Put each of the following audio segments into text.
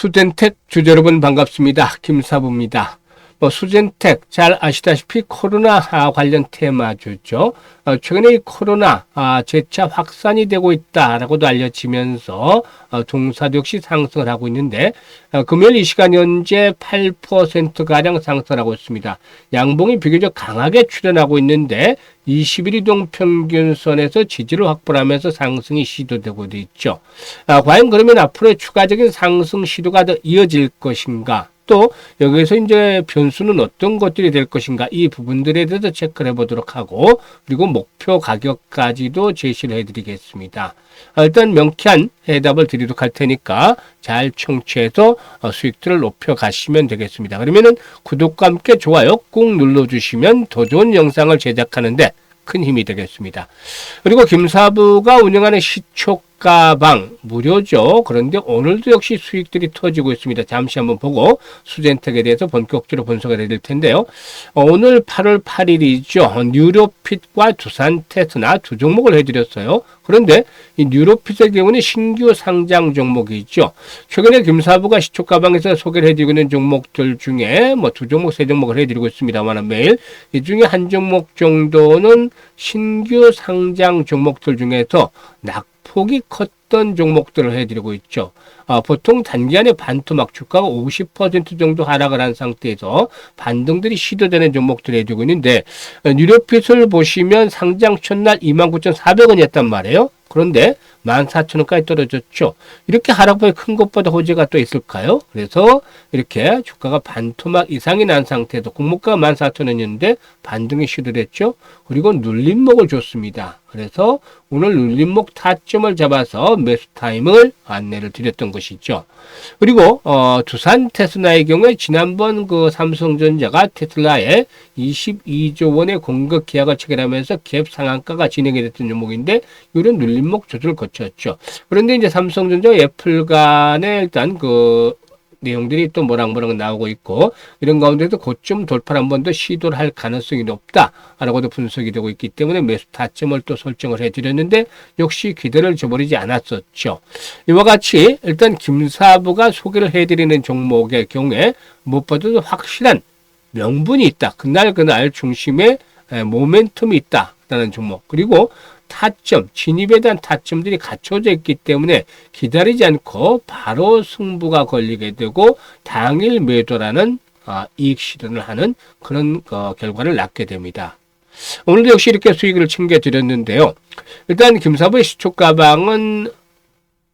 수젠텍 주주 여러분 반갑습니다. 김사부입니다. 수젠텍 잘 아시다시피 코로나 관련 테마주죠. 최근에 이 코로나 재차 확산이 되고 있다라고도 알려지면서 동사도 역시 상승을 하고 있는데 금요일 이 시간 현재 8%가량 상승하고 있습니다. 양봉이 비교적 강하게 출현하고 있는데 21 이동 평균선에서 지지를 확보하면서 상승이 시도되고 있죠. 과연 그러면 앞으로의 추가적인 상승 시도가 더 이어질 것인가? 또 여기서 이제 변수는 어떤 것들이 될 것인가, 이 부분들에 대해서 체크를 해보도록 하고, 그리고 목표 가격까지도 제시를 해드리겠습니다. 일단 명쾌한 해답을 드리도록 할 테니까 잘 청취해서 수익들을 높여가시면 되겠습니다. 그러면은 구독과 함께 좋아요 꾹 눌러주시면 더 좋은 영상을 제작하는데 큰 힘이 되겠습니다. 그리고 김사부가 운영하는 시초가방 무료죠. 그런데 오늘도 역시 수익들이 터지고 있습니다. 잠시 한번 보고 수젠텍에 대해서 본격적으로 분석을 해드릴 텐데요. 오늘 8월 8일이죠. 뉴로핏과 두산 테스나 두 종목을 해드렸어요. 그런데 이 뉴로핏의 경우는 신규 상장 종목이 있죠. 최근에 김사부가 시초가방에서 소개를 해드리고 있는 종목들 중에 두 종목, 세 종목을 해드리고 있습니다만 매일 이 중에 한 종목 정도는 신규 상장 종목들 중에서 낙폭이 컸던 종목들을 해드리고 있죠. 보통 단기간에 반토막 주가가 50% 정도 하락을 한 상태에서 반등들이 시도되는 종목들을 해주고 있는데, 뉴로핏을 보시면 상장 첫날 29,400원이었단 말이에요. 그런데 14,000원까지 떨어졌죠. 이렇게 하락폭이 큰 것보다 호재가 또 있을까요? 그래서 이렇게 주가가 반토막 이상이 난 상태에서 공모가가 14,000원이었는데 반등이 시도됐죠. 그리고 눌림목을 줬습니다. 그래서 오늘 눌림목 타점을 잡아서 매수 타임을 안내를 드렸던 것이죠. 그리고 두산 테스나의 경우에 지난번 그 삼성전자가 테슬라에 22조 원의 공급 계약을 체결하면서 갭 상한가가 진행이 됐던 종목인데 이런 눌림목 조절을 거쳤죠. 그런데 이제 삼성전자 애플 간에 일단 그 내용들이 또 모락모락 나오고 있고, 이런 가운데서 고점 돌파를 한 번 더 시도를 할 가능성이 높다라고도 분석이 되고 있기 때문에 매수 타점을 또 설정을 해드렸는데 역시 기대를 저버리지 않았었죠. 이와 같이 일단 김사부가 소개를 해드리는 종목의 경우에 무엇보다도 확실한 명분이 있다. 그날 중심에 모멘텀이 있다라는 종목, 그리고 타점, 진입에 대한 타점들이 갖춰져 있기 때문에 기다리지 않고 바로 승부가 걸리게 되고 당일 매도라는 이익 실현을 하는 그런 결과를 낳게 됩니다. 오늘도 역시 이렇게 수익을 챙겨드렸는데요. 일단 김사부의 시초가방은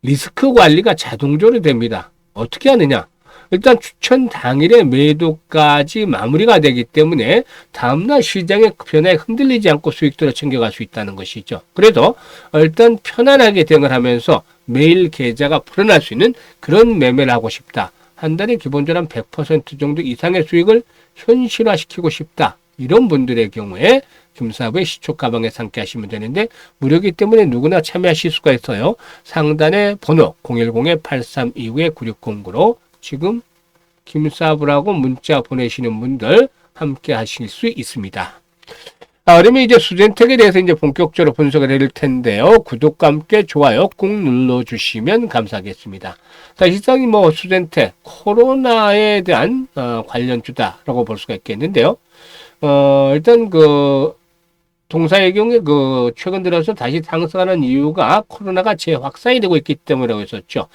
리스크 관리가 자동적으로 됩니다. 어떻게 하느냐? 일단 추천 당일에 매도까지 마무리가 되기 때문에 다음날 시장의 변화에 흔들리지 않고 수익들을 챙겨갈 수 있다는 것이죠. 그래서 일단 편안하게 대응을 하면서 매일 계좌가 풀어날 수 있는 그런 매매를 하고 싶다. 한 달에 기본적으로 한 100% 정도 이상의 수익을 현실화시키고 싶다. 이런 분들의 경우에 김사부의 시초가방에 함께 하시면 되는데 무료이기 때문에 누구나 참여하실 수가 있어요. 상단에 번호 010-8329-9609로 지금 김사부라고 문자 보내시는 분들 함께 하실 수 있습니다. 그러면 이제 수젠텍에 대해서 이제 본격적으로 분석을 해드릴 텐데요. 구독과 함께 좋아요 꾹 눌러주시면 감사하겠습니다. 사실상 수젠텍 코로나에 대한 관련주다라고 볼 수가 있겠는데요. 일단 동사의 경우에 최근 들어서 다시 상승하는 이유가 코로나가 재확산이 되고 있기 때문이라고 했었죠.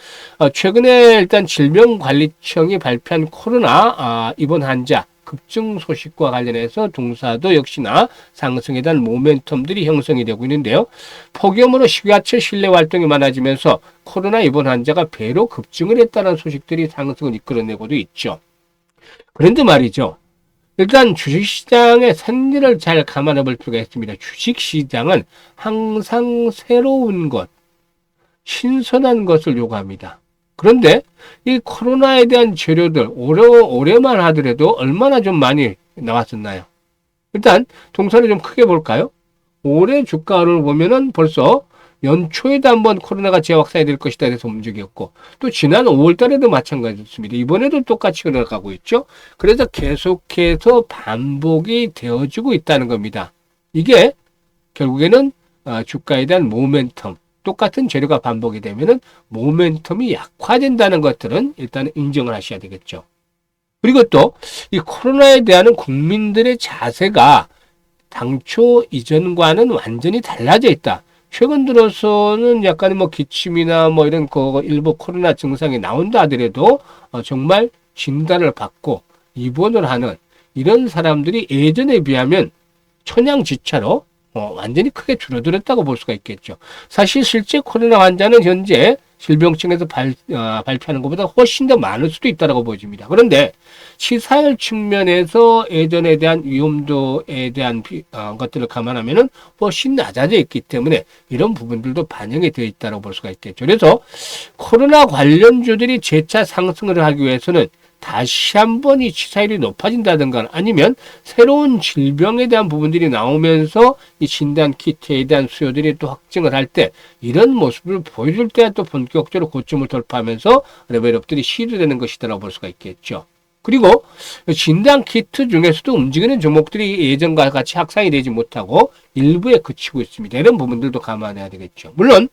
최근에 일단 질병관리청이 발표한 코로나 입원 환자 급증 소식과 관련해서 동사도 역시나 상승에 대한 모멘텀들이 형성이 되고 있는데요. 폭염으로 지하철 실내 활동이 많아지면서 코로나 입원 환자가 배로 급증을 했다는 소식들이 상승을 이끌어내고도 있죠. 그런데 말이죠. 일단 주식시장의 생리를 잘 감안해 볼 필요가 있습니다. 주식시장은 항상 새로운 것, 신선한 것을 요구합니다. 그런데 이 코로나에 대한 재료들 올해만 하더라도 얼마나 좀 많이 나왔었나요? 일단 동사를 좀 크게 볼까요? 올해 주가를 보면은 벌써 연초에도 한번 코로나가 재확산이 될 것이다 해서 움직였고, 또 지난 5월 달에도 마찬가지였습니다. 이번에도 똑같이 흘러가고 있죠. 그래서 계속해서 반복이 되어지고 있다는 겁니다. 이게 결국에는 주가에 대한 모멘텀, 똑같은 재료가 반복이 되면은 모멘텀이 약화된다는 것들은 일단 인정을 하셔야 되겠죠. 그리고 또 이 코로나에 대한 국민들의 자세가 당초 이전과는 완전히 달라져 있다. 최근 들어서는 약간 뭐 기침이나 뭐 이런 거 일부 코로나 증상이 나온다 하더라도 정말 진단을 받고 입원을 하는 이런 사람들이 예전에 비하면 천양지차로 완전히 크게 줄어들었다고 볼 수가 있겠죠. 사실 실제 코로나 환자는 현재 질병청에서 발표하는 것보다 훨씬 더 많을 수도 있다고 보여집니다. 그런데 치사율 측면에서 예전에 대한 위험도에 대한 것들을 감안하면은 훨씬 낮아져 있기 때문에 이런 부분들도 반영이 되어 있다고 볼 수가 있겠죠. 그래서 코로나 관련주들이 재차 상승을 하기 위해서는 다시 한번 이 치사율이 높아진다든가 아니면 새로운 질병에 대한 부분들이 나오면서 이 진단 키트에 대한 수요들이 또 확증을 할 때 이런 모습을 보여줄 때 또 본격적으로 고점을 돌파하면서 레벨업들이 시도되는 것이라고 볼 수가 있겠죠. 그리고 진단 키트 중에서도 움직이는 종목들이 예전과 같이 확산이 되지 못하고 일부에 그치고 있습니다. 이런 부분들도 감안해야 되겠죠. 물론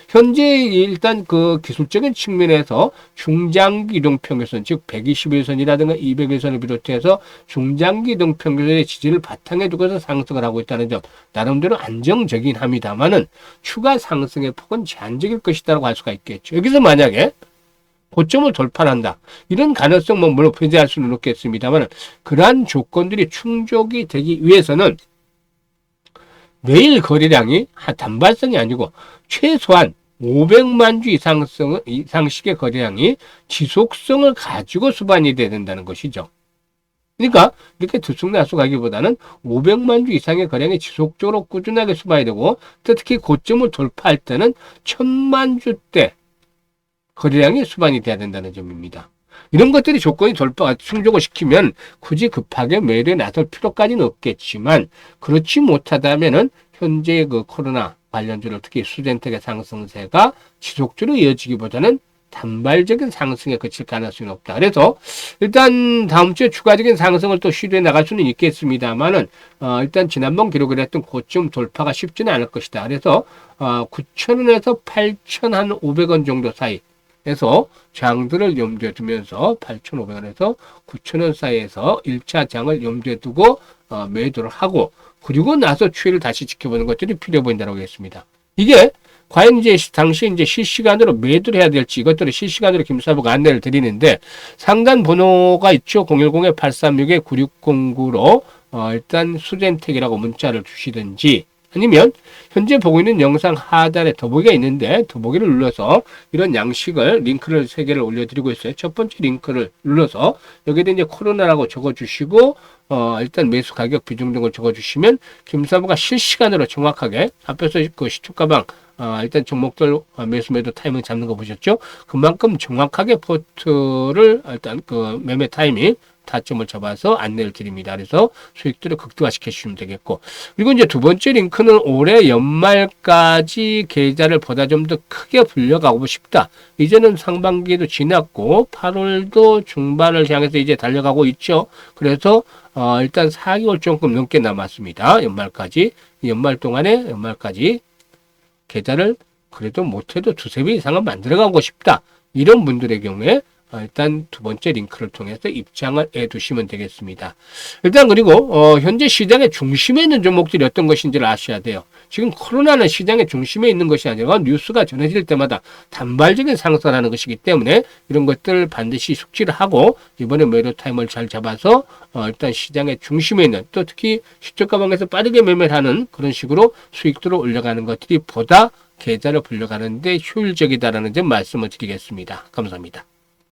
현재 일단 그 기술적인 측면에서 중장기 이동평균선 즉 121선이라든가 200일선을 비롯해서 중장기 이동평균선의 지지를 바탕에 두고서 상승을 하고 있다는 점 나름대로 안정적이긴 합니다만은 추가 상승의 폭은 제한적일 것이라고 할 수가 있겠죠. 여기서 만약에 고점을 돌파한다. 이런 가능성 물론 배제할 수는 없겠습니다만 그러한 조건들이 충족이 되기 위해서는 매일 거래량이 단발성이 아니고 최소한 500만 주 이상씩의 거래량이 지속성을 가지고 수반이 돼야 된다는 것이죠. 그러니까 이렇게 들쑥날쑥하기보다는 500만 주 이상의 거래량이 지속적으로 꾸준하게 수반이 되고 특히 고점을 돌파할 때는 1000만 주대 거래량이 수반이 돼야 된다는 점입니다. 이런 것들이 조건이 충족을 시키면 굳이 급하게 매일에 나설 필요까지는 없겠지만 그렇지 못하다면은 현재 그 코로나 관련주로 특히 수젠텍의 상승세가 지속적으로 이어지기보다는 단발적인 상승에 그칠 가능성이 높다. 그래서 일단 다음 주에 추가적인 상승을 또 시도해 나갈 수는 있겠습니다만은 일단 지난번 기록을 했던 고점 돌파가 쉽지는 않을 것이다. 그래서 9,000원에서 8,500원 정도 사이 에서 장들을 염두에 두면서 8,500원에서 9,000원 사이에서 1차 장을 염두에 두고 매도를 하고 그리고 나서 추이를 다시 지켜보는 것들이 필요해 보인다고 하겠습니다. 이게 과연 이제 당시 이제 실시간으로 매도를 해야 될지 이것들을 실시간으로 김사부가 안내를 드리는데 상단 번호가 있죠. 010-836-9609로 일단 수젠텍이라고 문자를 주시든지 아니면 현재 보고 있는 영상 하단에 더보기가 있는데 더보기를 눌러서 이런 양식을 링크를 3개를 올려드리고 있어요. 첫 번째 링크를 눌러서 여기에 이제 코로나라고 적어주시고 일단 매수 가격 비중 등을 적어주시면 김사부가 실시간으로 정확하게 앞에서 그 시초가방 일단 종목들 매수 매도 타이밍 잡는 거 보셨죠? 그만큼 정확하게 포트를 일단 그 매매 타이밍 타점을 잡아서 안내를 드립니다. 그래서 수익들을 극대화시켜 주시면 되겠고 그리고 이제 두 번째 링크는 올해 연말까지 계좌를 보다 좀 더 크게 불려가고 싶다. 이제는 상반기도 지났고 8월도 중반을 향해서 이제 달려가고 있죠. 그래서 일단 4개월 조금 넘게 남았습니다. 연말까지 연말 연말까지 계좌를 그래도 못해도 2-3배 이상은 만들어가고 싶다. 이런 분들의 경우에 일단 두 번째 링크를 통해서 입장을 해 두시면 되겠습니다. 일단 그리고 현재 시장의 중심에 있는 종목들이 어떤 것인지를 아셔야 돼요. 지금 코로나는 시장의 중심에 있는 것이 아니라 뉴스가 전해질 때마다 단발적인 상승을 하는 것이기 때문에 이런 것들을 반드시 숙지를 하고 이번에 매도 타임을 잘 잡아서 일단 시장의 중심에 있는 또 특히 시초가방에서 빠르게 매매를 하는 그런 식으로 수익들을 올려가는 것들이 보다 계좌를 불려가는 데 효율적이다라는 점 말씀을 드리겠습니다. 감사합니다.